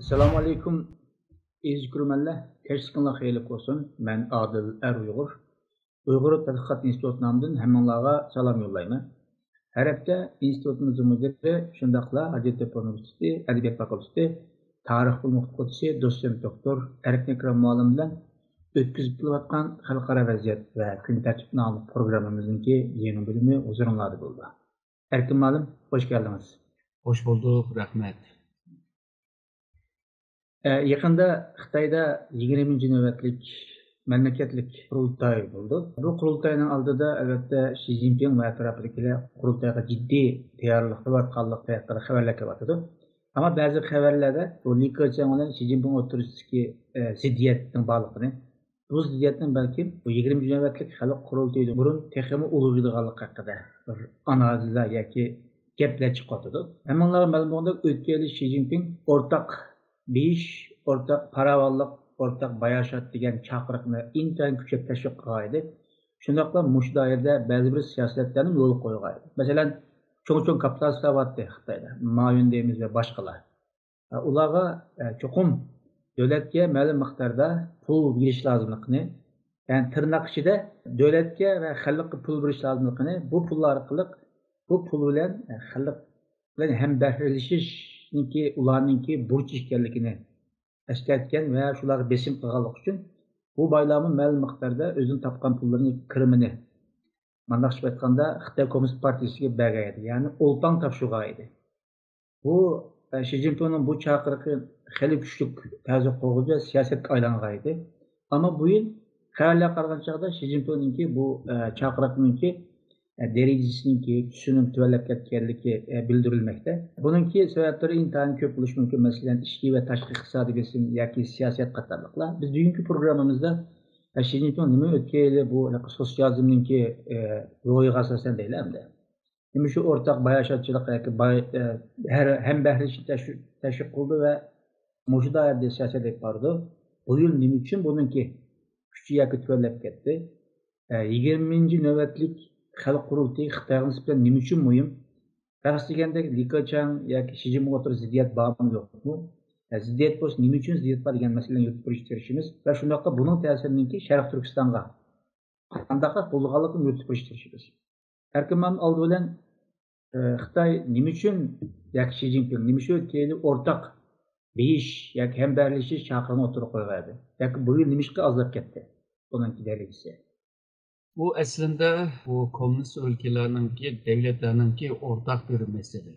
Assalamu alaikum. Ezgürmenler. Keşkinler xeyirlik olsun. Ben Adil Uygur. Uygur Tədqiqat İnstitutu namından həmmanlarga salam yollayman. Her hafta institutumuzun müdiri, şundaqla Hacettepe Üniversitesi Edebiyat Fakültesi Tarih Bölümü o'qituvchisi doçent doktor Erkin Ekrem muallim bilan o'tkazib kelayotgan xalqaro vaziyat va kun tartib nomli programmamizningki yangi bölümü huzuringlarda bo'ldi. Erkin muallim, hoş geldiniz. Hoş bulduk, rahmet. Yaqında Xitoyda 20. navbatlik mamlakatlik qurultoy bo'ldi. Bu qurultoyning oldida albatta Xi Jinping va atrofidagilar qurultoyga jiddiy tayyorlik qilayotganligi haqida xabarlar kelyapti. Ammo ba'zi xabarlarda bu Li Keqiang bilan Xi Jinping o'rtasidagi ziddiyatning borligini, bu ziddiyatning balki bu 20. navbatlik xalq qurultoyidan burun texmi ulug'laydiganligi haqida bir analizlar yoki gaplar chiqyapti. Hammalarga ma'lum bo'lgandek, o'tgan yil Xi Jinping o'rtaq beyiş, ortak paravallık, ortak bayaşat degan chaqiriqni intayin kuchab tashviq qilgan. Shundaqla mush doirada ba'zi bir siyosatlarni yo'l qo'ygan. Masalan, cho'ng kapitalistlar bor Xitoyda, Mayun deymiz va boshqalar. Ularga cho'qim davlatga ma'lum miqdorda pul berish lozimligini, ya'ni tirnoq ichida davlatga va xalqqa pul berish lozimligini, bu pullar orqali bu pul bilan xalq bilan hamdardlashish ularninki burç ekanligini eslatgan va shularga besim qilganlik uchun bu bayramın ma'lum miqdorda o'zini topgan pullarni kirimini mandaqcha aytganda Xitoy Kommunist Partiyasiga bergan edi, ya'ni o'lpang topshirgan edi. Bu Xi Jinpingning bu chaqiriqi xeli kuchli ta'sir qiluvchi siyosatga aylangan edi. Ammo bu yil xabarlar qaragan chog'da Xi Jinpingninki bu chaqiriqninki derecesininki tushunib tuvalab ketganligi bildirilmoqda. Buningki sabablari intayin ko'p bo'lishi mumkin. Masalan, ichki va tashqi iqtisodiy besim yoki siyosat qatorliqlar. Biz bugungi programmamizda Xi Jinping nima o'tgan yili bu sotsializmninki ro'yiga asosan deylamda. Nima shu o'rtaq bayashatchilik yoki hambahrilikni tashviq qildi va mushdoyat siyosat olib bordi. Bu yil nima uchun buningki kuchi yoki tuvalab ketdi? 20. navbatlik xalq qurultoyi Xitoyga nisbatan nima uchun muhim? Faqat deganda Li Keqiang yoki Xi Jinping o'rtasida ziddiyat bormi yo'qmi? Ziddiyat bo'lsa nima uchun ziddiyat bor degan masalani yurib ko'rishtirishimiz va shundaqqa buning ta'siriniki Sharq Turkistonga qanday bo'lganligini yurib ko'rishtirishimiz. Erkinman oldi bilan Xitoy nima uchun yoki Xi Jinping nima uchun o'tgan o'rtaq beyish yoki hamdardlashish chaqirini o'tirib qo'ygan. Yoki bu yil nima azlab ketdi? Bunun derecesi. Bu aslında bu komünist ülkelerinki, devletlerinki ortak bir mesele.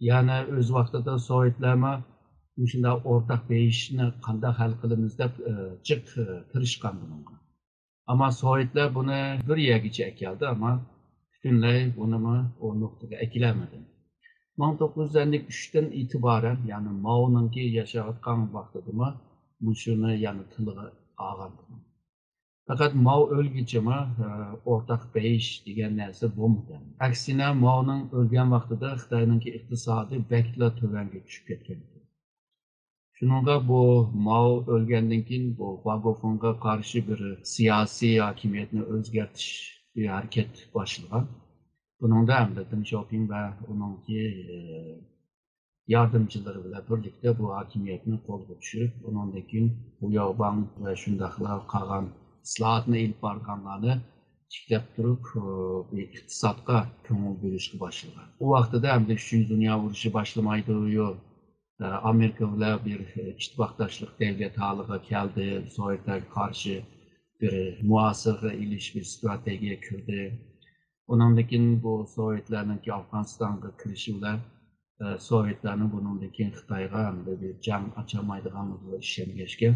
Yani öz vaxtida Sovetlerme şunda ortak değişini qanday hal qilamiz deb jiq tirishgan bunga. Ama Sovetler bunu bir yergacha keldi, ama butunlay buni o nuqtaga akilamadi. 1953'ten itibaren, yani Mao'nunki yaşayotgan vaqtida shuni yana tiliga olgan. Fakat Mao o'lguncha o'rtaq beyish degan narsa bo'lmadi. Aksine Mao'ning o'lgan vaqtida Xitoyninki iqtisodi bakla tuvanga tushib ketgan. Shuningga bu Mao o'lgandan keyin bu Vagofunga qarshi bir siyosiy hokimiyatni o'zgartirish bir harakat boshlangan. Buningda ham Deng Xiaoping va uningki yardımcıları bilan birlikda bu hokimiyatni qo'lga tushirib, undan keyin bu Yaobang va shundaqlar qolgan islohotni ilib borganlarni tiklab turib, iqtisodga ko'ngil bo'lishga boshlagan. U vaqtida ham 3. Dünya urushi boshlanmaydi, Amerika bilan bir ittifoqdoshlik davlat holiga keldi, Sovetlarga qarshi bir muasir ilish bir strategiya kirdi. Undan keyin bu Sovetlarninki Afg'onistonga kirishi bilan Sovetlarning bundan keyin Xitoyga bir jang ochamaydiganligiga ishongashga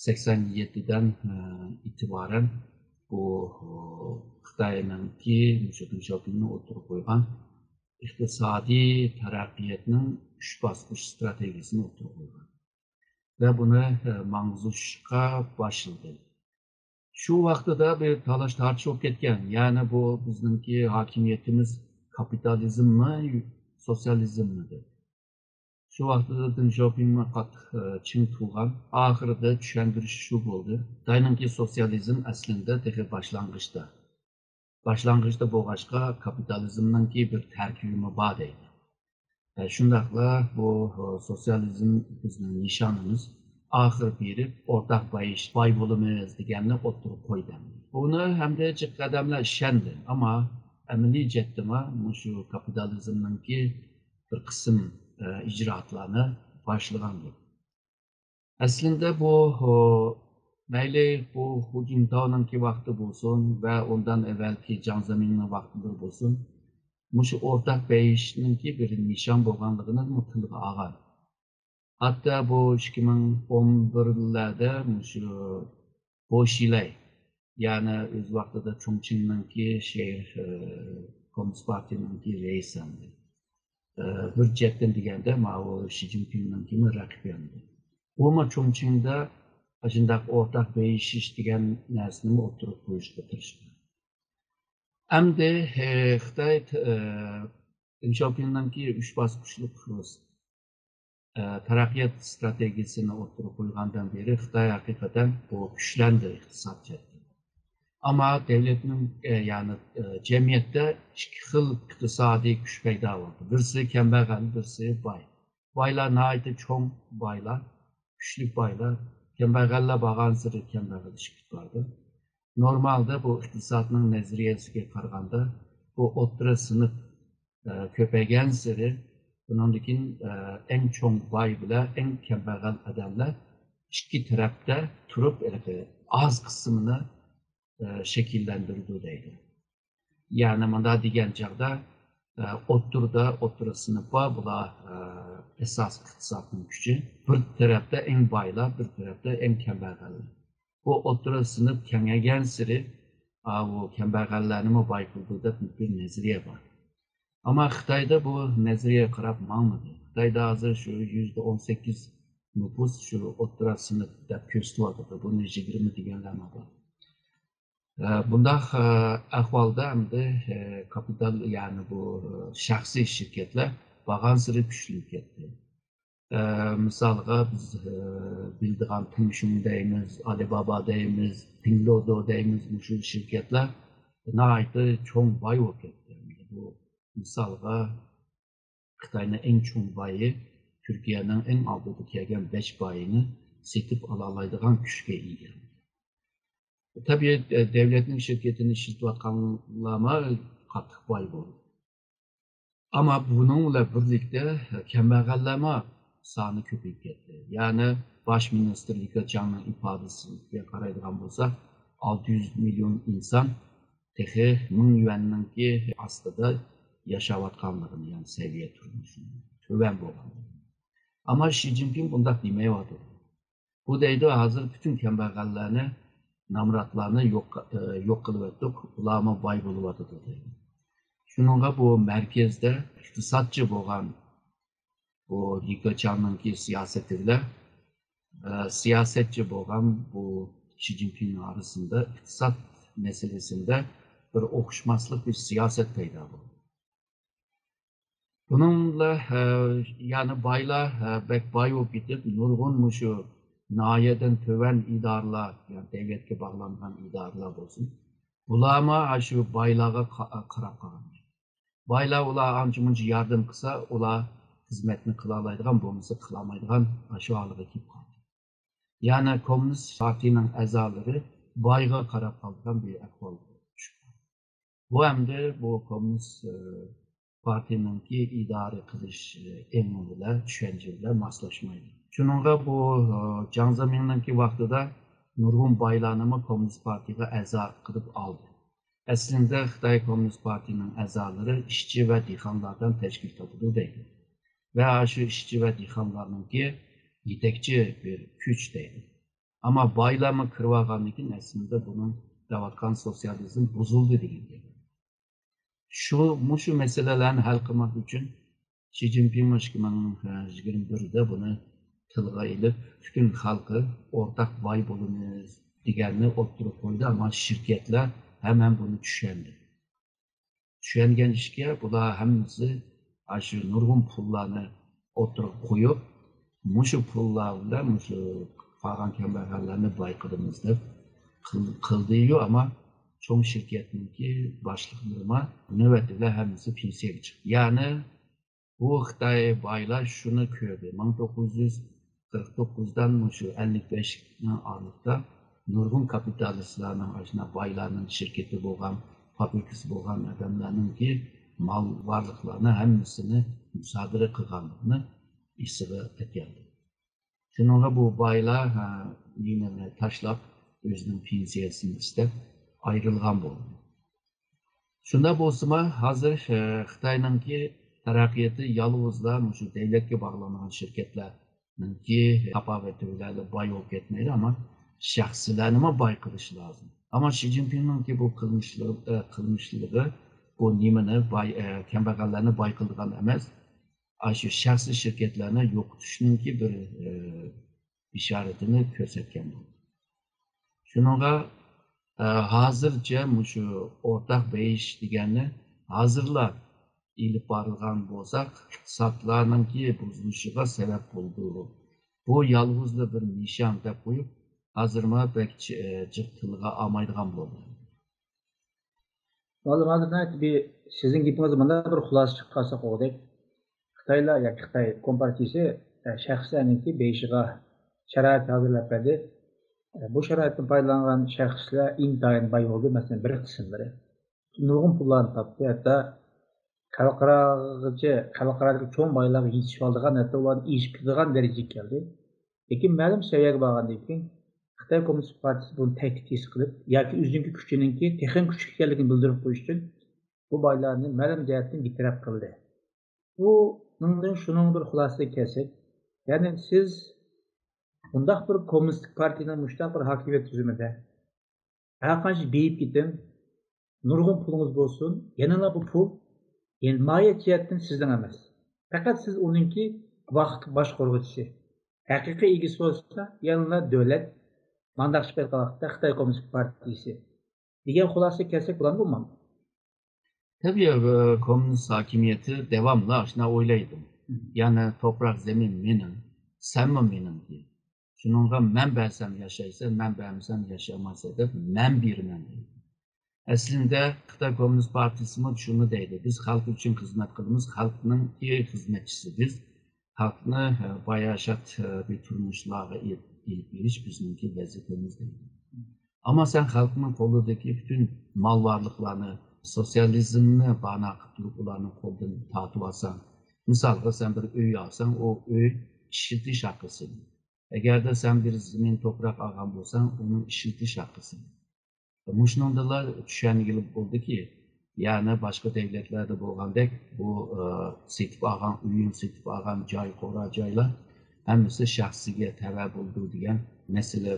87'den itibaren bu Xitoyninki Deng Xiaopingni o'tirib qo'ygan iqtisodiy taraqqiyotning 3 bosqich strategiyasini o'tirib qo'ygan va buni mangzishga boshladi. Shu vaqtida bir talash tartib bo'lib ketgan. Ya'ni bu bizningki hokimiyatimiz kapitalizmmi, sotsializmmi deb. Şu vaqtida Deng Xiaopingni qattiq chin turgan, oxirida tushuntirish shu bo'ldi. Xitoyninki sotsializm aslida texi boshlang'ishda. Boshlang'ishda bo'lg'achqa kapitalizmninki bir tarkibi bor deydi. Şundaqla bu sosyalizm bizning nishonimiz axir berib o'rtaq boy bo'lamiz deganni o'ttirib qo'ydi. Buni hamda jiq qadamlar ishondi, ammo amaliy jihatda shu kapitalizmningki bir qism ijroatlarni boshlagandi. Aslında bu mayli bu Hu Jintao'ningki vaqti bo'lsin va undan avvalgi Jiang Zeminning vaqtida bo'lsin, mushu o'rtaq bayishninki bir nishon bo'lganligini tilga olgan. Hatto bu 2011'larda mushu Boşilay, ya'ni o'z vaqtida Chongqingninki shehar Kommunist partiyaninki raisi. Bir jihatdan deganda Mao Xi Jinpingninki raqibi. Ama Chongqingda shunday o'rtaq bayishish degan narsani o'tirib qo'yishga tirishdi. Endi Xitoy Deng Xiaopingninki 3 bosqichlik taraqqiyot strategiyasini o'tirib qo'ygandan beri Xitoy haqiqatan bu kuchlandi iqtisod jihatdan. Ammo davlatning ya'ni jamiyatda ikki xil iqtisodiy kuch paydo bo'ldi. Birisi kambag'al, birisi boy. Boylar nihoyatda cho'ng boylar, kuchli boylar, kambag'allar borgan sari kambag'alishib bordi. Normalda bu iqtisodning nazariyasiga qaraganda bu o'rta sinf ko'paygan sari bundan keyin eng cho'ng boy bilan eng kambag'al odamlar ikki tarafda turib oz qismini shakllantirdi deydi. Ya'ni mana degan chog'da o'rta sinf bular asas iqtisodning kuchi, bir tarafda eng boylar, bir tarafda eng kambag'allar. Bu o'rta sinf kengaygan sari bu kambag'allarni boy qildi deb bir nazariya bor. Ama Xitoyda bu nazariya qarab ma'madi. Xitoyda hozir shu %18 nüfus shu o'rta sinf deb ko'rsatyapti. Buni 20 deganlar bor. Bundaq ahvolda endi kapital, ya'ni bu shaxsiy shirkatlar borgan sari kuchli ketdi. Misalga biz bildiğin Tencent deymiz, Alibaba deymiz, Pinduoduo deymiz, shu shirkatlar nihoyatda cho'ng boy bo'lib ketdi. Bu misalga Xitoyning eng cho'ng boyi Turkiyaning eng oldida kelgan 5 boyini setib ola oladigan kuchga ega. Tabii devletning shirkatini ishlatayotganlar qattiq boy bo'ldi. Ama bununla birlikte kambag'allar soni ko'payib ketdi. Ya'ni bosh ministr Li Keqiangning ifodasiga qaraydigan bo'lsak, 600 million inson texi 1000 yuanningki ostida yashayotganligini, ya'ni seviye turmushini tuvan bo'lgan. Ama Xi Jinping bunday demayapti. Bu deydi hozir bütün kambag'allarni, namratlarni yo'q qilib o'tdik, ularni boy bo'lyapti deydi. Şununla bu merkezde iktisatçı bo'lgan bu Li Keqiang'ninki siyosati bilan siyosatchi bo'lgan bu Xi Jinping arasında iqtisod meselesinde bir o'xshmaslik, bir siyoset paydo bo'ldi. Bununla yani boylar bek boy bo'lib ketib, nurg'un shu noyadan töven idoralar, yani davlatga bog'langan idoralar bo'lsin, ularma shu boylarga qarab qolgan. Boylar ular ancha-muncha yardım qilsa, ular xizmatni qila oladigan, bo'lmasa qila olmaydigan shu holga kelib qoldi. Ya'ni Kommunist partiyaning a'zolari boyga qarab qolgan bir ahvol tushib qoldi. Bu hamda bu Kommunist partiyaningki idora qilish ilmi bilan, tushuncha bilan moslashmaydi. Shuningga bu Jiang Zeminninki vaqtida nurg'un boylarni Kommunist partiyaga a'zo qilib oldi. Aslında Xitoy Kommunist partiyaning a'zolari ishchi va dehqonlardan tashkil topadi deydi. Va shu ishchi va dehqonlarningki yetakchi bir kuch deydi. Ama boylarni kirib olgandan keyin aslında bunun davlatgan sosyalizm buzildi degan gap. Shu meselelerni hal qilmoq uchun Xi Jinping 2021'da buni tilga ilib, bütün xalqi o'rtaq boy bo'lamiz deganni o'ttirib qo'ydi, ammo shirkatlar hemen bunu düşendi. Düşengen işe bular hammasi shu nurg'un pullarni o'tirib qo'yib, mushu pullar bilan mushu qolgan kambag'allarni boy qilamiz deb qildi-yu, ammo cho'ng shirkatningki boshliqlari navbatda hammasi pensiyaga chiqdi. Ya'ni Bu Xitay baylar şunu ko'rdi. 1949'dan şu 55'ning aralığında nurg'un kapitalistlarning ashuna baylarning shirkati bo'lgan, fabrikasi bo'lgan odamlarningki mal varlıklarını hammasini musodara qilganligini esiga keldi. Shunga bu baylar dinini tashlab o'zining pensiyasini istab ayrılgan bo'ldi. Shunda bo'lsa-mu, hozir Xitoyningki taraqqiyoti yolg'izlar shu davlatga bog'langan shirkatlarningki tapavati bilan boy bo'lib ketmaydi, ammo shaxslarni boy qilish lozim. Ammo Xi Jinpingningki bu qilmishligi bu nimani kambag'allarni boy qilgan emas, shu shaxsiy shirkatlarni yo'qotishninki bir ishoratini ko'rsatgan bo'ldi. Shunga hozircha shu o'rtaq beyish deganni hozirlar ilib borilgan bo'lsak, iqtisodlarningki buzilishiga sabab bo'ldi. Bu yolg'izli bir nishon deb qo'yib, hozirma jiq tilga olmaydigan bo'ldi. Ma'lumotlar bir sizning gapingiz mana bir xulosa chiqarsak o'g'dek. Xitoylar yoki Xitoy kompartiyasi shaxslarningki beyishiga sharoit hozirlab berdi. Bu sharoitdan foydalangan shaxslar intayin boy bo'ldi. Masalan, bir qismlari nurg'un pullarni topdi, hatto xalqarodagi cho'ng boylarga yetishib oldigan, hatto ularni eshib ketadigan darajaga keldi. Lekin ma'lum saviyaga borgandan keyin Xitoy Kommunist Partiyasi buni tahdid qilib, yoki o'zining kuchininki texnik kuch ekanligini bildirib qo'yish uchun bu boylarni ma'lum jihatdan betaraf qildi. Bundan shuning bir xulosasiga kelsak, ya'ni siz bundaq bir kommunistik partiyaning mushtaq bir hokimiyat tuzumida har qancha beyib keting, nurg'un pulingiz bo'lsin, yanala bu pul ilmiy jihatdan sizdan emas. Faqat siz uningki vaqt boshqaruvchisi. Haqiqiy egisi bo'lsa, yanala davlat mandaqchi vaqtda Xitoy Kommunist Partiyasi degan xulosaga kelsak bo'ladimi? Tabii komünist hakimiyeti devamlı aşina oylaydım. Yani toprak zemin benim, sen mi benim diye. Şununla men bersem yaşaysa, men bersem yaşamazsa da men birmen deydi. Aslında Xitoy Komünist Partisi şunu deydi. Biz halk için hizmet kılımız, halkının hizmetçisi biz. Halkını bayaşat bir turmuşlarla ilip geliş bizimki vazifemiz deydi. Ama sen halkının kolundaki bütün mal varlıklarını, sosyalizmni bana qilib ularni qo'ldan tortib olsang, misolga sen bir uy olsang, o uy ishiltish haqqisi. Agarda sen bir zamin to'proq olgan bo'lsang, uni ishiltish haqqisi. Shuningdek tushunilib bo'ldiki, ya'ni boshqa davlatlarda bo'lgandek bu setib olgan uyni setib olgan joy, qo'ra joylar hammasi shaxsiga tava bo'ldi degan masala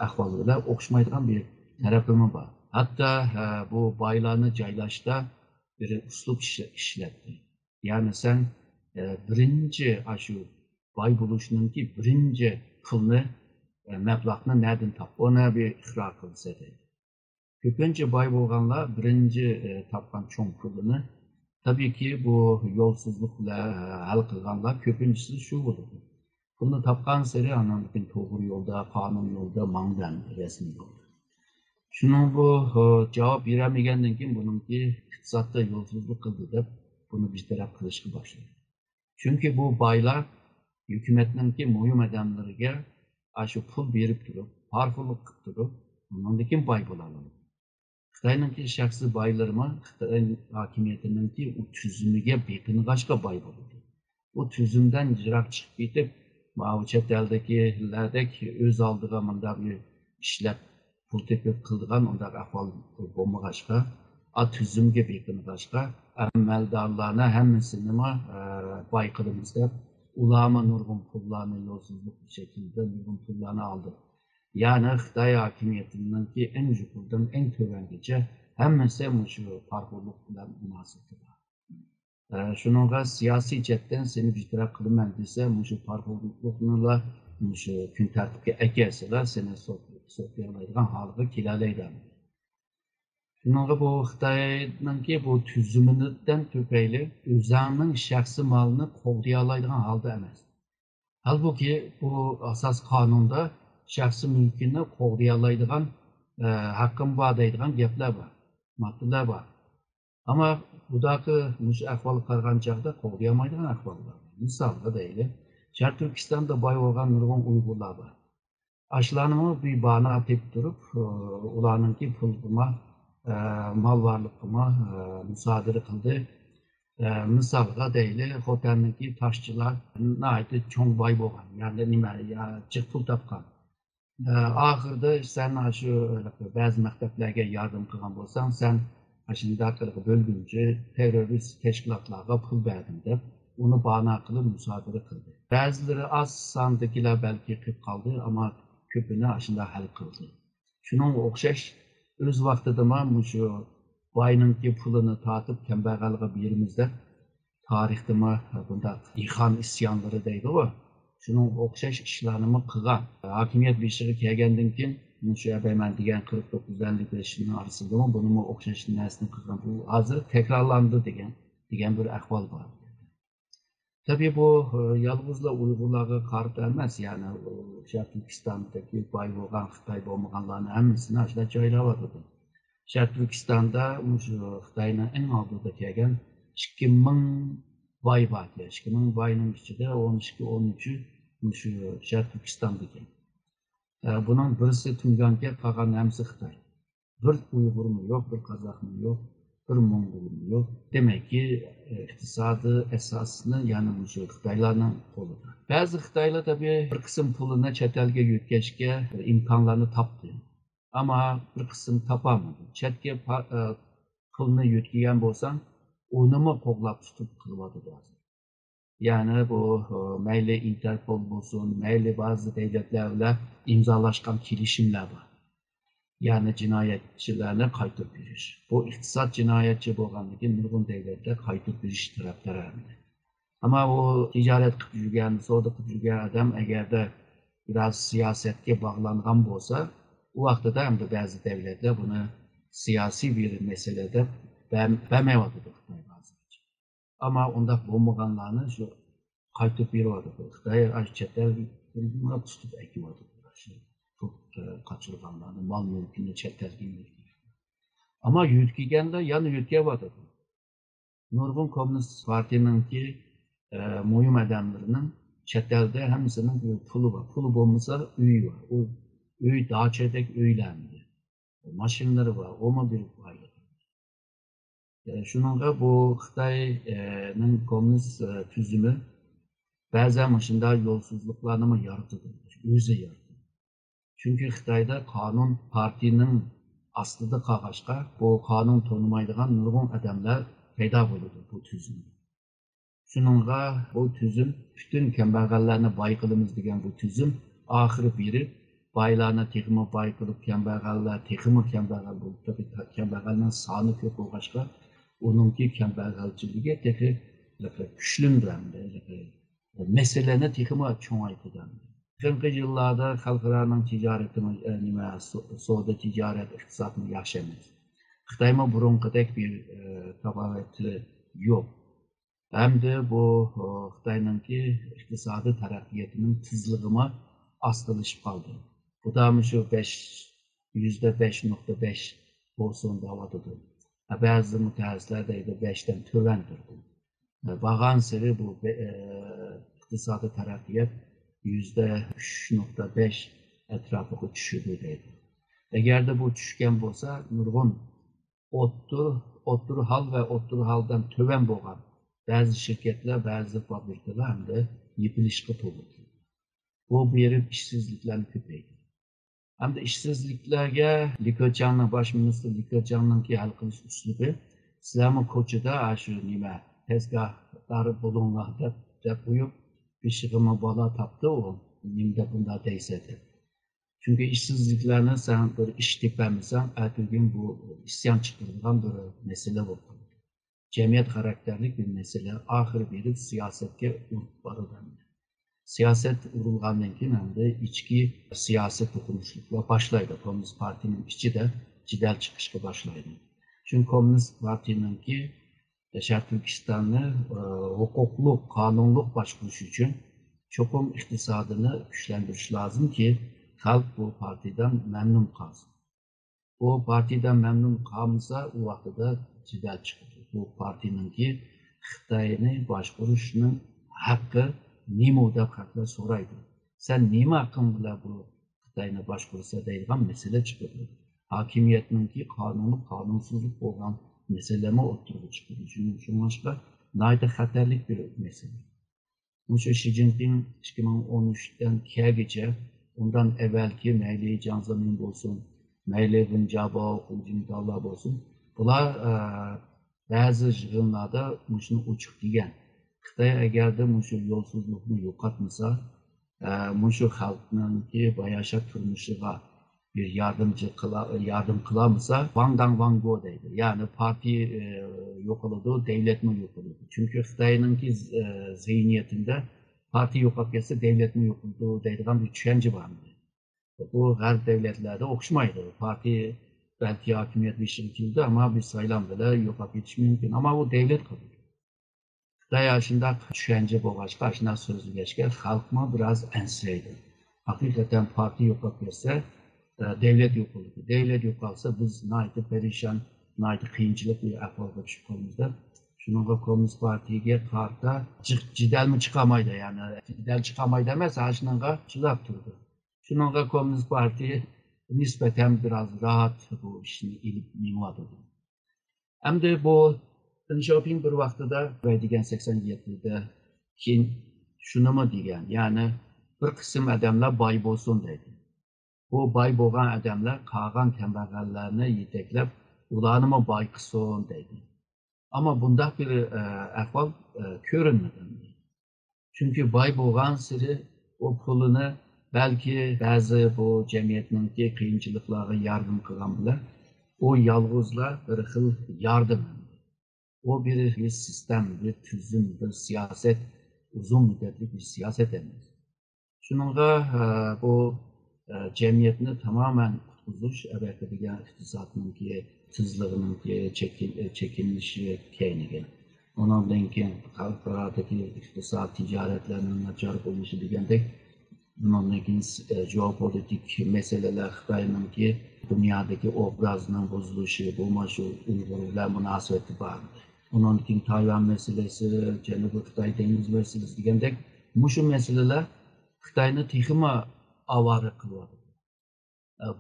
ahvollar o'xshamaydigan bir taraflama bor. Hatta bu baylarını caylaşta bir üslup işletti. Yani sen birinci şu bay buluşununki birinci pulunu, meblağını nereden tap? Ona bir ikrar kılsa deydi. Köpünce bay bolganlar birinci tapkan çoğun pulunu tabii ki bu yolsuzlukla hal kılganlar köpüncüsü şu oldu. Pulunu tapkan seri anlamda doğru yolda, kanun yolda, mangdan resmi yolda. Şunun bu cevap veremegenden keyin bununki iqtisodda yolsuzluk qildi deb buni betaraf qilishga boshladi. Chunki bu boylar hukumatningki muhim odamlariga shu pul berib turib, parxo'rlik qilib turib, undan keyin boy bo'ladi. Xitoyningki shaxsiy boylarmi Xitoy hokimiyatiningki u tuzumiga beqing'ashqa boy bo'ladi. Bu tuzumdan yiroq chiqib ketib, mana chet eldagilardek o'z oldiga bunday bir ishlab pul tepib qildigan undaq ahvol bo'lmag'achqa, tuzumga beqing'ashqa, amaldorlarni hammasini boy qilamiz deb, ularni nurg'un pullarni yo'lsizlik shaklida nurg'un pullarni oldi. Ya'ni Xitoy hokimiyatiningki eng yuqoridan eng tuvangacha hammasi shu parxo'rlik bilan munosabati bor. Shuningga siyosiy jihatdan seni betaraf qilaman desa, shu parxo'rlikni shu kun tartibga akasilar seni sotlayolmaydigan holga kelalaydi. Shuningga bu Xitoyningki bu tuzumidan tufayli o'zining shaxsiy molini qo'llay oladigan holda emas. Halbuki bu asos qonunda shaxsiy mulkini qo'llay oladigan haqqim bor deydigan gaplar bor, moddalar bor. Ama budaqı mush ahvolga qaragan chaqda qo'llayolmaydigan ahvol bor. Misolga deylik, Sharq Turkistonda boy bo'lgan nurg'un Uyg'urlar bor. Ashlarni bir bana tep turib, ularninki pul qilma, mal varlıqıma müsaade qildi. Misolga deylik, Xotanninki toshchilar nihoyatda cho'ng boy bo'lgan, ya'ni nima, jiq pul topgan. Ahırda sen şu bazı maktablarga yardım qilgan bo'lsang, sen shunday qilib bölgünçü terörist teşkilatlarga pul berdim deb uni bahana qilib musodara qildi. Ba'zilari az sondagilar balki qilib qoldi, ammo ko'pini shunday hal qildi. Shuning o'xshash o'z vaqtida shu boyninki pulini tortib kambag'alga beramiz deb tarixda bunda ixon isyonlari deydi-ku. Şunun o'xshash ishlarni qilgan. Hokimiyat beshig'i kelgandan keyin shu Abayman degan 49-55 orasida buni o'xshash narsani qilgan. Bu hozir takrorlandi degan bir ahvol bor. Tabii bu yolg'izlar Uyg'urlarga qarshi emas, ya'ni Sharq Turkistondagi boy bo'lgan Xitoy bo'lmaganlarni hammasini shunday joylayotdi. Sharq Turkistonda shu Xitoyning eng oldida kelgan 2000 boy bor. 2000 boyning ichida 12-13 shu Sharq Turkistondagi. Bunun birisi Tunganga qolgan hamsi Xitoy. Bir Uyg'urmi yo'q, bir Qozoqmi yo'q, bir Mongolmi yo'q. Demak ki iqtisodi asosini ya'ni shu Xitoylarning qo'lida. Ba'zi Xitoylar tabii bir qism pulini chet elga yo'tkazishga imkonlarni topdi. Ama bir qism topolmadi. Chetga pulni yo'tkagan bo'lsang, unimi qo'g'lab tutib qilyotdi. Yani bu mayli Interpol bo'lsin, mayli bazı devletlerle imzalaşkan kelishimlar var. Yani cinayetçilerine qaytarib berish. Bu iqtisod jinoyatchi bo'lganligi nurg'un devletler qaytarib berish tarafdori. Ama o ticaret qilib yurgan, savdo qilib yurgan odam agarda biraz siyosetga bog'langan bo'lsa, u vaqtida ham bazı devletler buni siyosiy bir meselede vermeyotdi. Ama onda bo'lmaganlarni shu qaytib beryapti. Xitoy chet elga tutib aytyapti. Pul qochirganlarni, mol mulkini chet elga yo'tkazgan. Ama yo'tkazganda yana yo'tkazyapti. Nurg'un Kommunist partiyaningki muhim odamlarining chet elda hammasining puli bor. Puli bo'lmasa uyi bor. U uy dachadek uylanadi. Mashinalari bor, o'ma bir boylik. Şununla bu Xitoyning komünist tüzümü bazen shunday yolsuzluklarni yaratıdı, o'zi yaratıdı. Çünkü Xitoyda qonun partiyaning aslida qolg'achqa bu qonun tanımaydigan nurg'un odamlar paydo bo'ladi bu tüzüm. Shuningga bu tüzüm bütün kambag'allarni boy qilamiz degan bu tüzüm oxiri berib boylarni texmi boy qilib kambag'allar texmi kambag'al bo'lib kambag'alning soni ko'p bo'lg'achqa onunki kambag'alchiligi teki kuchlandiramdi. Meseleni texmi cho'ngaytirdi. So'nggi yillarda xalqlarning tijareti savdo ticaret iqtisodni yaxshi emas. Xitoymi burunqidek bir tabavati yo'q. Hamda bu Xitoyningki iqtisodiy taraqqiyotining tezligimi ostilishib qoldi. Bu da shu %5.5 bo'lsin deyotdi. Bazı mütehassisler deydi 5'ten töven durdu. Bağan seri bu iqtisadi taraqqiyot %3.5 etrafıga tushdi deydi. Eğer de bu tushgan bo'lsa, nurg'un o'ttir hal ve o'ttir haldan töven bo'lgan bazı şirketler, bazı fabrikalar hamda yepilishga to'g'ri. Bu berib ishsizliklarni ko'paydi. Hamda ishsizliklarga Likojanning bosh ministri Likojanninki hal qilish uslubi sizlarni ko'chada shu nima tezgahlari bo'linglar deb qo'yib beshig'ima bola topdi u nimda bunda deysa deb. Chunki ishsizliklarni sen bir ish tepamisan, ertagin bu isyon chiqaradigan bir masala bo'ldi. Jamiyat xarakterlik bir mesele, oxiri berib siyosatga urib boradi. Siyaset urulgandan keyin hamda ichki siyaset dokunuşluklar başlaydı. Komünist partinin içi de cidel çıkışga başlaydı. Çünkü Komünist partininki Sharq Turkistonni hukuklu, qonunluq boshqarish uchun cho'qim iqtisodini kuchlantirish lazım ki xalq bu partiyadan memnun qalsin. Bu partiyadan memnun qolmasa u vaqtida cidel chiqadi. bu partininki Xitoyni boshqarishning haqqi nima deb haqda so'raydi. Sen nima haqqing bilan bu Xitoyni boshqarsa deydigan masala chiqadi. Hokimiyatninki qonunsizlik bo'lgan masalama o'tirib chiqadi. Shuning uchun nayda xatarlik bir mesele. Şu Xi Jinping 2013'ten keygacha, ondan evvelki mayli Jiang Zemin bo'lsin, mayli Wen Jiabao, Hu Jintao bo'lsin, bular ba'zi yig'inlarda shuni ochiq degan. Xitoy agarda shu yo'lsizlikni yo'qotmasa, shu xalqninki yashab turmushiga bir yardım kılamasa Wang Dang Wang Go deydi. Yani parti yok oldu, devlet mi yok oldu? Çünkü Xitoyninki zihniyetinde parti yok olsa devlet mi yok oldu deydiğen bir düşünce var. Bu her devletlerde okşamaydı. Parti belki hakimiyet bir şekilde ama bir sayılan bile yok olmak mümkün. Ama o devlet kalır. Xitoy yaşında düşünce bu başka, aşina sözü geçken halkma biraz enseydi. Hakikaten parti yok olsa devlet yok oldu. Devlet yok olsa biz naydı perişan, naydı kıyınçılık bir ahvalda düşüp olmazda. Şununla Komünist Parti'ye karta cidel mi çıkamaydı yani. Cidel çıkamaydı demezse şununla çılak durdu. Şununla Komünist Parti nispeten biraz rahat bu işini ilip mimadı. Hem de bu Deng Xiaoping bir vaxtıda ve diyen 87'de kim şunu mu diyen yani bir kısım adamlar bay bolsun dedi. Bu bay bo'lgan adamlar qolgan kambag'allarni yeteklab ularni boy qilsin deydi. Ama bundaq bir ahvol ko'rinmadi. Chunki boy bo'lgan siri o pulini balki ba'zi bu jamiyatninki qiyinchiliklarga yardım qilgan bilan o yolg'izlar bir xil yardım. O bir sistem, bir tüzüm, bir siyaset, uzun müddetli bir siyaset emas. Şununla bu cemiyetini tamamen kurtuluş, evet degan iqtisodninki tizlig'ininki chekinishi keynigan. Ondan keyin xalqarodagi iqtisod tijoratlarning nachar bo'lishi degandek, bundan keyin geopolitik meseleler Xitoyninki dunyodagi obrazining buzilishi, bu shu Uyg'urlar munosabati bor. Ondan keyin Tayvan meselesi, Janubiy Xitoy dengiz meselesi degandek, shu meseleler Xitoyni texima avara kılıyor.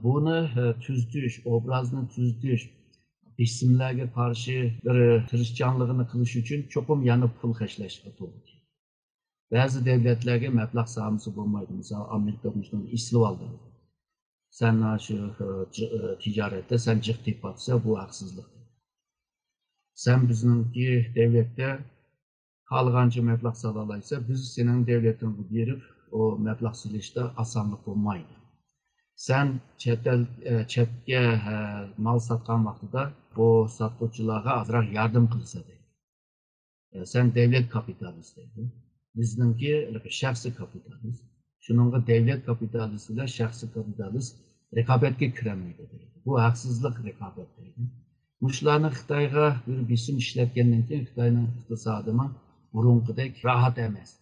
Bunu tüzdüş, obrazını tüzdüş, isimlerge karşı bir Hristiyanlığını kılış için çokum yanıp pul heşleşme doğru. Bazı devletlerge meblağ sahamısı bulmaydı. Mesela Amerika bunun İslam aldı. Sen şu ticarette sen cıhtip batsa bu haksızlık. Sen bizimki devlette kalgancı meblağ salalaysa biz senin devletin bu verip o meblağ silişte asanlık olmaydı. Sen çetke mal satkan vaxtıda bu satıcılara azrak yardım kılsa deydi. Sen devlet kapitalist deydi. Bizimki şahsi kapitalist. Şununla devlet kapitalist ile şahsi kapitalist rekabetke kiremeydi deydi. Bu haksızlık rekabet deydi. Muşlarını Xitayga bir bisim işletkenliğinden keyin Xitayning iqtisodimi burunqidek rahat emas.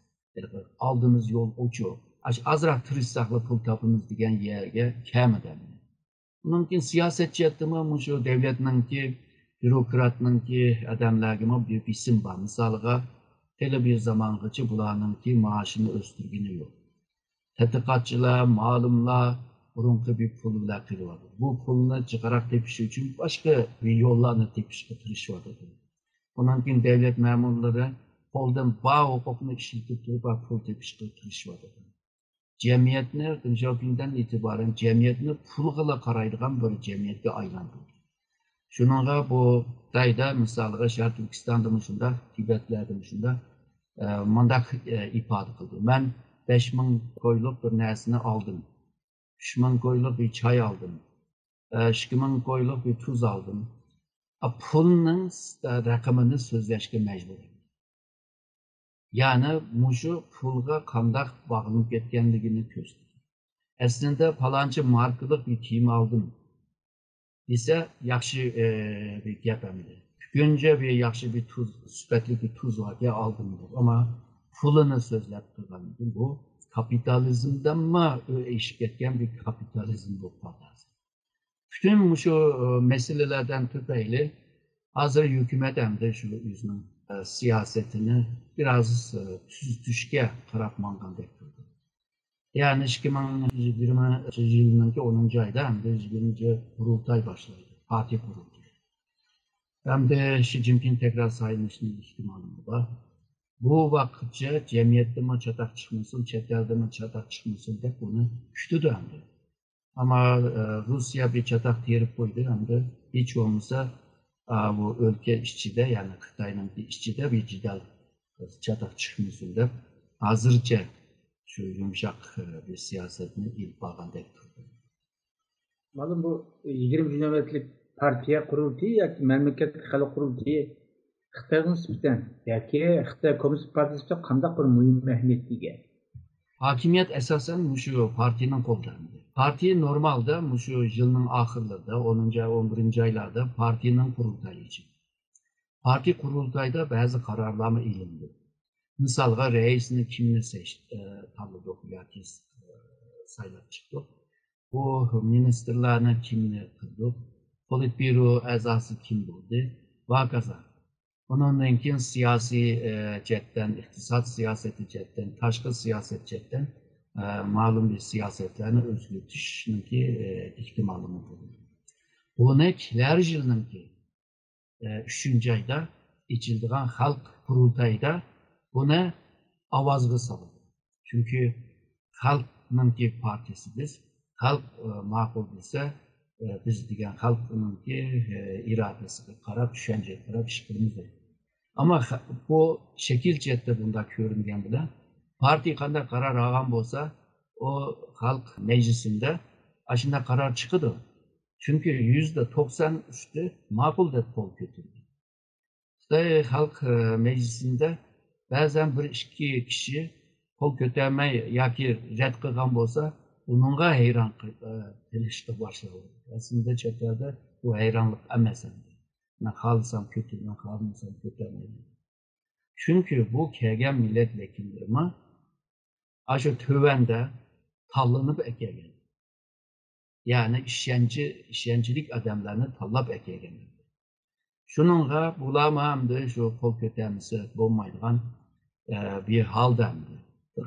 Aldığımız yol uçuyor. Azrak turistlarla pul tapımız degan yerga kamidan. Mümkün siyasetçi etdimi şu devletninki, bürokratninki adamlarga bir bisim var. Misalga tele bir zamangacha bularninki maaşını o'stirgani yo'q. Tadqiqotchilar, ma'lumlar burunqi bir pullar qilyapti. Bu pulni chiqaroq tepish uchun boshqa bir yo'llarni tepishga tirishyapti. Ondan keyin devlet ma'murlari qo'ldan bor huquqni ishlatib turib pul tepishga tirishyapti. Cemiyetni Deng Xiaopingdan itibaren cemiyetni pulga qaraydigan bir cemiyetga aylantirdi. Shuningga bu Xitoyda misalga Sharq Turkistonda shunda, Tibetlarda shunda mundaq ifoda qildi. Men 5000 ko'yluk bir narsani oldim. 3000 ko'yluk bir çay aldım. 2000 ko'yluk bir tuz aldım. Pulning raqamini so'zlashga majbur. Yani muşu pulga qandaq bağlanıp ketganligini ko'rsatdi. Aslında falanca markalık bir kiyim aldım. Dese yaxshi bir gap endi. Günce bir yaxshi bir tuz, süpetli bir tuz var ya aldım. Ama pulunu so'zlab turgan bu kapitalizmdan mı eşlik etken bir kapitalizm bu kadar. Bütün şu meselelerden tüpeyli Hazır hükümet hem de şu yüzünün siyasetini biraz tüzütüşke qarab mangandek turdi. Yani 2020 yılınki 10. ayda hem de 20. kurultay başlaydı. Parti kurultayı. Hem de Xi Jinping tekrar sayılışının ihtimalinde var. Bu vakitçe cemiyette mi çatak çıkmasın, chet elde mi çatak çıkmasın dep bunu küçtüdü hem de. Ama Rusya bir çatak terip koydu hem de hiç olmasa bu ülke işçide yani Xitayning işçide bir cidal çatak çıkmasın dep hazırca şu yumuşak bir siyasetini ilk bagandek turdu. Malum bu 20 navbatlik partiya qurultayı yoki mamlakatlik xalq qurultayı Xitoyga nisbatan yoki Xitoy Kommunist partiyasi uchun qanday bir muhim ahamiyatga ega? Hakimiyet esasen şu partinin kollarında. Parti normalde şu yılın ahırlarda 10. 11. aylarda partinin kurultayı için. Parti kurultayda bazı kararlama ilindi. Misalga reisini kimni tanıdık yoki saylab çıktık. Bu ministerlarni kimni qildik, politbiro a'zosi kim bo'ldi va kaza. Ondan keyin siyosiy jihatdan, iqtisod siyosati jihatdan, tashqi siyoset jihatdan ma'lum bir siyosetlarni o'zgartirishninki ehtimoli bo'ldi. Buni kelar yilninki 3. ayda ichildigan xalq qurultayida buni ovozga soladi. Chunki xalqninki partiyasi biz xalq ma'qul desa biz degan xalqninki irodasiga qarab, tushunchaga qarab ish qilamiz. Ama bu şekil cihette bunda ko'ringan bilan partiya qanday qaror olgan bo'lsa, o xalq meclisinde aşında karar çıkıdı. Çünkü %93'tü ma'qul deb qo'l ko'tardi. Xitoy xalq meclisinde bazen bir ikki kishi qo'l ko'tarmay yoki rad qilgan bo'lsa, bununla hayron qilishga boshladi. Aslında chet elda bu hayronlik emas. Ben xalsam kötü, ben xalmasam kötülemedim. Çünkü bu kelgen milletvekillerime aşı tövende tallanıp ekegen. Yani işyancılık adamlarını tallap ekegen. Şununla bulama hem de şu kol kötemisi bulmaydıgan bir haldemdi.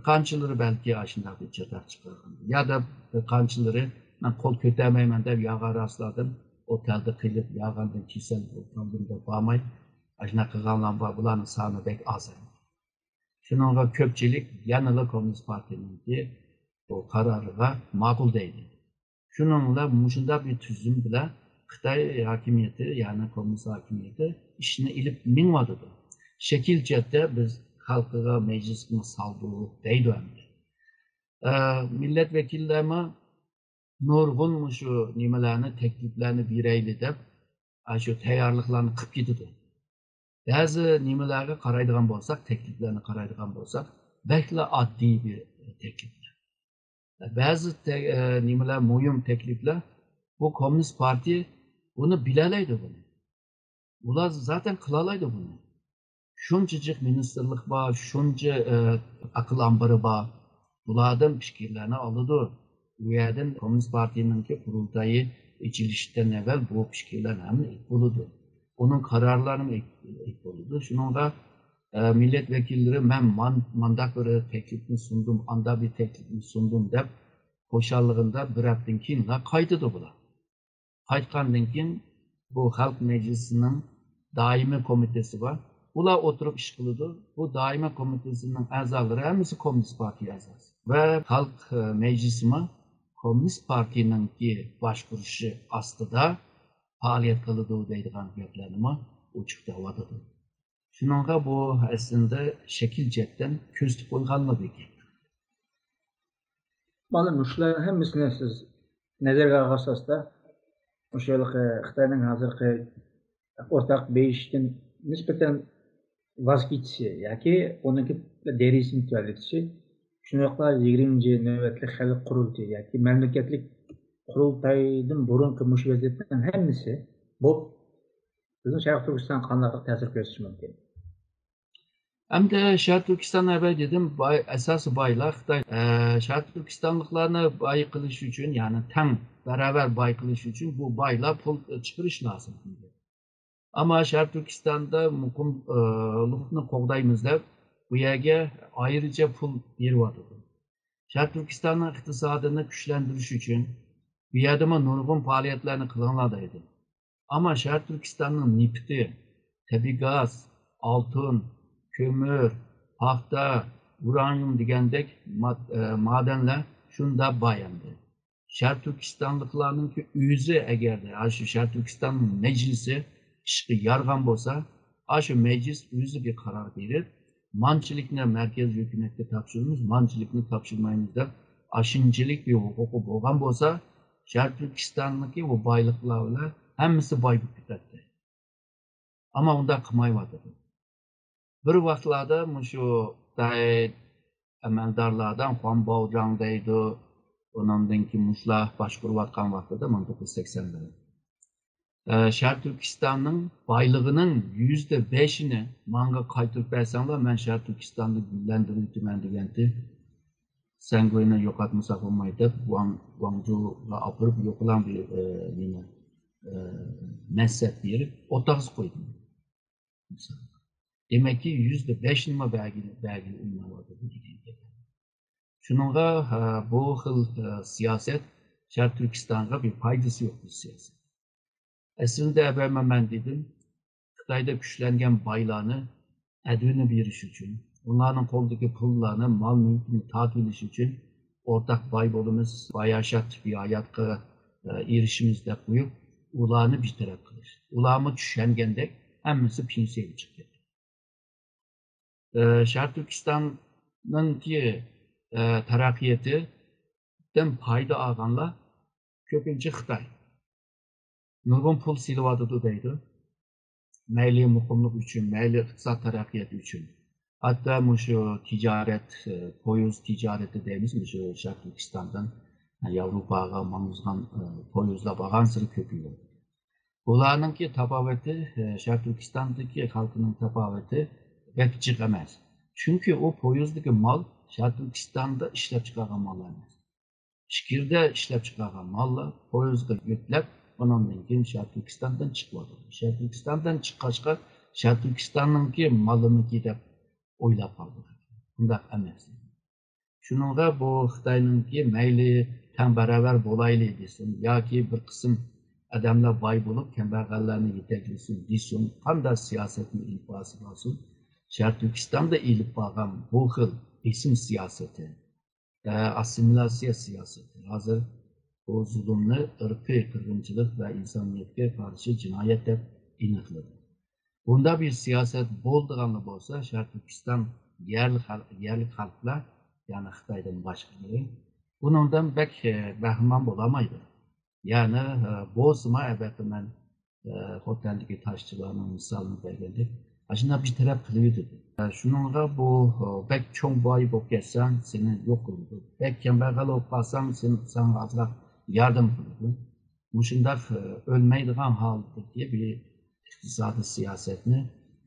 Kançıları belki aşında bir çatak çıkardım. Ya da kançıları ben kol kötemeyim de yağa rastladım. Otelde kılıp yağandan kişisel otelde bağmayıp aşına kıganlan var bulanın sağını bek az. Şununla köpçilik yanılı Komünist Parti'nin o kararıga makul değildi. Şununla muşunda bir tüzüm bile Xitay hakimiyeti yani Komünist hakimiyeti işini ilip minmadıdı. Şekil cihette biz halkıga meclisine saldığı deydi ömrü. Milletvekillerime nurgun şu nimalarni tekliflarni berayli deb shu tayyorliklarni qilib ketdi. Ba'zi nimalarga qaraydigan bo'lsak, tekliflarni qaraydigan bo'lsak, bekla oddiy bir tekliflar. Ba'zi nimalar muhim tekliflar bu Komünist Parti bunu bilalaydi bunu. Ular zaten qilalaydi bunu. Shunchacık ministerlik bor, shuncha aql ambari bor. Bulardan fikrlarni oladi. Bu yerden Komünist Parti'nin kurultayı içilişten evvel bu fikirler hem ilk buludu. Onun kararlarını ilk buludu. Şununla milletvekilleri ben mandat göre teklifini sundum, anda bir teklifini sundum dep koşarlığında bir haftan keyin kaydıdı bular. Kaytkandan keyin bu Halk Meclisi'nin daimi komitesi var. Ular oturup iş kılıdı. Bu daimi komitesinin azaları hepsi Komünist Parti azası. Ve Halk Meclisi'ne Komünist Parti'nin ki başvurusu aslında faaliyet kılıdığı deydiğen gaplarını uçuk davadadı. Şununla bu aslında şekil cepten köstü koyganlı bir gap. Malum şular hemmisini siz nazarga alsanız da o'shalık Xitoyning hozirgi o'rtaq beyishdan nisbatan voz kechishi yoki uniki derisini tuvaletishi shundoqla 20 navbatlik xalq qurultayi yoki mamlakatlik qurultaydan burungi mush vaziyatdan hammasi bu bizning Sharq Turkiston qanday ta'sir ko'rsatishi mumkin? Hem de Şarkı Türkistan'a haber dedim, esası baylar Xitay. Şarkı Türkistanlıklarını bay kılış için yani tam beraber bay kılış için bu bayla pul çıkarış lazım. Ama Şarkı Türkistan'da mukumlukni qo'g'daymiz deb bu yerga ayrıca pul beryapti. Şarkı Türkistan'ın iqtisodini kuchlantirish uchun bu yerda nurg'un faoliyatlarni qilinglar deydi. Ama Şarkı Türkistan'ın nefti, tabiiy gaz, altın, kömür, paxta, uranyum degandek madanlar shunda boyandi. Şarkı Türkistanlıklarınki o'zi agarda shu Şarkı Türkistan meclisi ishga yarg'an bo'lsa, shu meclis o'zi bir qaror berib, manchilikni markaziy hukumatga topshiramiz, manchilikni topshirmaymiz deb ashunchalik bir huquqi bo'lgan bo'lsa, Şarkı Türkistan'daki bu boyliqlar bilan hammasi boy bo'lib ketadi. Ama unda qilmayapti. Bir vaqtlarda shu amaldorlardan Xuan Baozhang deydi, ondan keyin mushlar boshqarayotgan vaqtida 1980'da. Şarkı Türkistan'ın boylig'ining %5'ini menga qaytarib bersanglar, men Şarkı Türkistan'ni gullantiribman degandi. Sen go'yni yo'qotmasa bo'lmaydi deb Guangzhouga olib yo'qolan bir mansab berib o'taqizib qo'ydim. Demek ki %5 nima belgi olmayapti degan gap. Shuningga bu xil siyoset Şarkı Türkistan'ga bir foydasi yo'q bu siyoset. Aslında ben dedim, Xitoyda kuchlangan boylarni advini berish uchun, onların qo'lidagi pullarni, mal mulkini tortib olish uchun o'rtaq boy bo'lamiz, boyashat bir hayotga erishimiz deb qo'yib, ularni bir taraf qilish. Ularni tushungandek hammasi pensiyaga chiqib ketdi. Şarkı Türkistan'ınki taraqqiyatidan foyda olganlar ko'pincha Xitoy. Nurg'un pul silyapti deydi. Mayli muqimlik uchun, mayli iqtisod taraqqiyoti uchun. Hatta shu tijorat, poyezd tijareti deymiz, shu Şarkı Türkistan'dan Yevropaga mang'uzgan poyezdlar borgan siri ko'paydi. Bularninki tafovati, Şarkı Türkistan'daki xalqining tafovati pek jiq emas. Chunki u poyezdagi mal Şarkı Türkistan'da ishlab chiqargan mallar emas. Ichkirda ishlab chiqargan mallar poyezdga yuklab, ondan keyin Şarkı Türkistan'dan chiqadi. Şarkı Türkistan'dan chiqqachqa Şarkı Türkistan'ninki malıniki deb o'ylab qoldi. Bundaq emas. Shuningga bu Xitoyninki mayli teng baravar bo'layli desin yoki bir qism odamlar boy bo'lib kambag'allarni yetaklasin desin, qanday siyosatni ilib olsin, Şarkı Türkistan'da ilib olgan bu xil besim siyosati, assimilyatsiya siyosati hozir bu zulmni irqiy qirg'inchilik va insoniyatga qarshi jinoyat deb aniqladi. Bunda bir siyoset bo'ldigani bo'lsa, Şarkı Türkistan yerli xalqlar, yani Xitoydan boshqalari bundan bek bahman bo'lamaydi. Yani bo'lsima albatta men xo'jandagi toshchilarning misolini bergandek, shunday bir taraf qilib shuningga bu bek cho'ng boy bo'lib ketsan, seni yo'q qiladi. Bek kambag'al bo'lib qolsang, senga ozroq yardım qiladi. Shunday o'lmaydigan holatdagi bir iqtisodiy siyosatni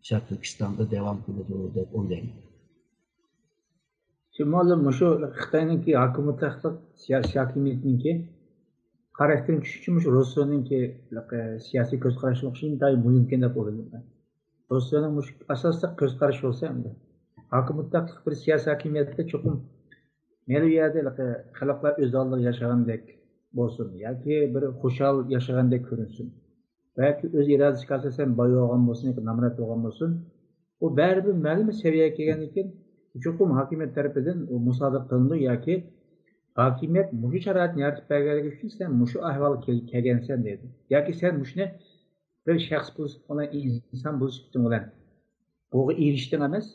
Şarkı Türkistan'da devam qiladi deb o'ylayman. Ma'lum shu Xitoyninki hukumatlik siyosiy hokimiyatninki qarashdan tushish uchun shu Rossiyaninki siyosiy ko'z qarashi o'xshaydi mumkin deb o'ylayman. Rossiyaning asosida ko'z qarash bo'lsa endi hukumatlik bir siyosiy hokimiyatda cho'qim meni u yerda xalqlar o'z oldida yashagandek bo'lsin yoki bir xushal yashagandek ko'rinsin. Belki öz iradesiga asosan boy bo'lgan bo'lsin, namrat bo'lgan bo'lsin, u baribir ma'lum saviyaga kelgandan keyin cho'qim hokimiyat tarafidan u musobaqa qilindi yoki hokimiyat mushu sharoitni yaratib berganligi uchun sen mushu ahvolga kelgansan deydi. Yoki sen mushuni bir shaxs bo'lish bilan inson bo'lish bilan buga erishding emas,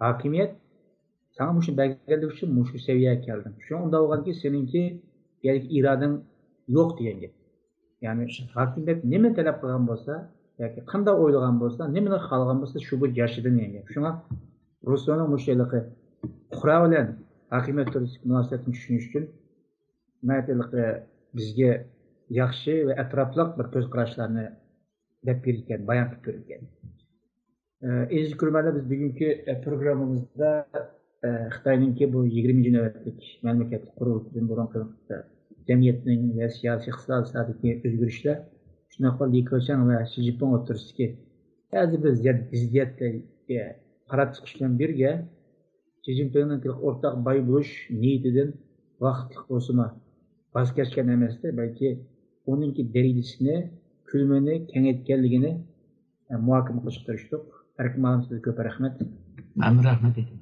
hokimiyat sana mushuni berganligi uchun mushu saviyaga kelding. Shu unda bo'lganki seninki irodang yo'q degan gap. Yani hokimiyat nima talab qilgan bo'lsa yoki qanday o'ylagan bo'lsa, nimani xohlagan bo'lsa shu bir yashirin degan gap. Shunga Rossiyaning mushayliqi qura bilan hokimiyat to'g'risida munosabatni tushunish uchun maytiliqi bizga yaxshi va atrofli bir ko'z qarashlarni deb berilgan, bayon qilib berilgan. Aziz ko'ruvchilar, biz bugungi programmamizda Xitoyninki bu 20-ci navbatlik mamlakatlik qurulishdan burungi jamiyatning va siyosiy iqtisodiyotdagi o'zgarishlar, shunaqla Li Keqiang va Shi Jinping o'rtasidagi Hozir biz ziddiyatga qarab chiqishdan birga Xi Jinpingning o'rtaq boy bo'lish niyatidan vaqtli bo'lsa voz kechgan emasdi, balki uningki darajasini, ko'lamini kengaytganligini muhokama qilishga tirishdik. Ko'p rahmat. Rahmat edim.